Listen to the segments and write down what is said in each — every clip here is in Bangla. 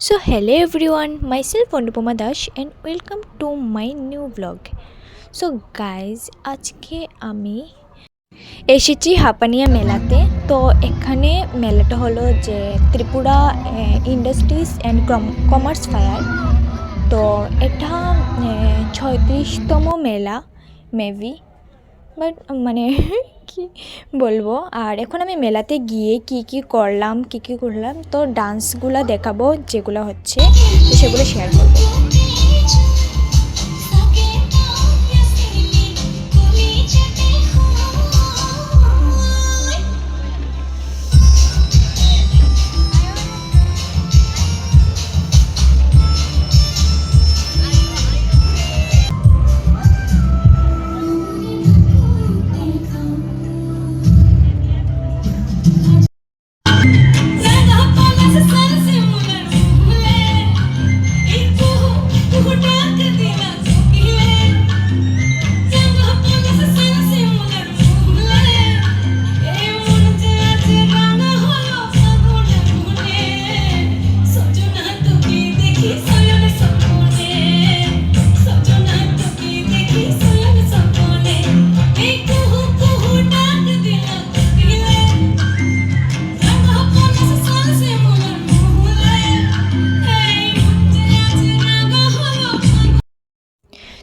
So hello everyone, myself Anupama Dash and welcome to my new vlog. So guys, আজকে আমি এসেছি হাপানিয়া মেলাতে। তো এখানে মেলাটা হলো যে Tripura industries and commerce fire. তো এটা 36তম মেলা মেবি, বাট মানে কি বলবো। আর এখন আমি মেলাতে গিয়ে কি করলাম তো ডান্সগুলো দেখাবো, যেগুলো হচ্ছে তো সেগুলো শেয়ার করবো।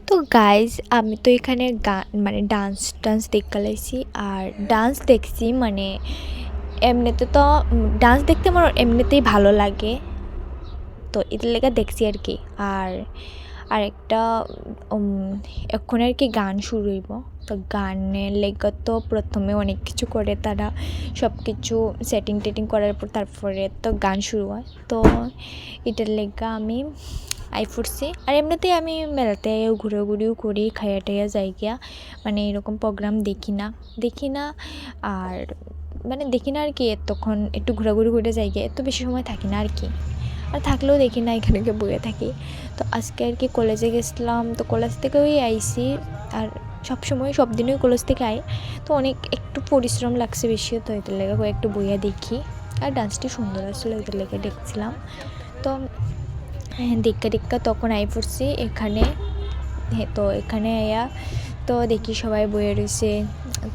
তো গাইজ আমি তো এখানে গান মানে ডান্স দেখতে লাইছি। আর ডান্স দেখছি মানে এমনিতে তো ডান্স দেখতে আমার এমনিতেই ভালো লাগে, তো এদের লেগে দেখছি আর কি। আর আরেকটা এখন আর কি গান শুরু হইব। তো গানের লেগে তো প্রথমে অনেক কিছু করে তারা, সব কিছু সেটিং টেটিং করার পর তারপরে তো গান শুরু হয়। তো এটার লেগে আমি আই ফুটছি। আর এমনিতেই আমি মেলাতে ঘুরেও করি, খাইয়া টাইয়া যাই গিয়া, মানে এরকম প্রোগ্রাম দেখি না। আর মানে দেখি না আর কি, তখন একটু ঘোরাঘুরি করে যাই গিয়া, এত বেশি সময় থাকি না আর কি। আর থাকলেও দেখি না, এখানে বয়ে থাকি। তো আজকে আর কি কলেজে গেছিলাম, তো কলেজ থেকে আইসি। আর সব দিনই কলেজ থেকে আই, তো অনেক একটু পরিশ্রম লাগছে বেশি, তো এদের লেগে একটু বইয়া দেখি। আর ডান্সটি সুন্দর আসলে, এদের লেগে দেখছিলাম। তো দেখা তখন আই পড়ছি এখানে। তো এখানে আয়া তো দেখি সবাই বয়ে রয়েছে।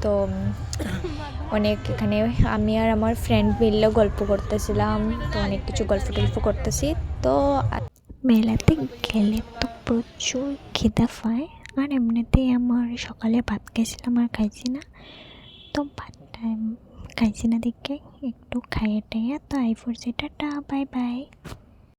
তো অনেক এখানে আমি আর আমার ফ্রেন্ড মিললে গল্প করতেছিলাম, তো অনেক কিছু গল্প করতেছি। তো মেলাতে গেলে তো প্রচুর খিদে পায়। আর এমনিতেই আমার সকালে ভাত খাইছিলাম আর খাইছি না, তো ভাতটা খাইছি না দেখে একটু খাইয়ে টাইয়া তো আই পড়ছি। Tata, bye bye.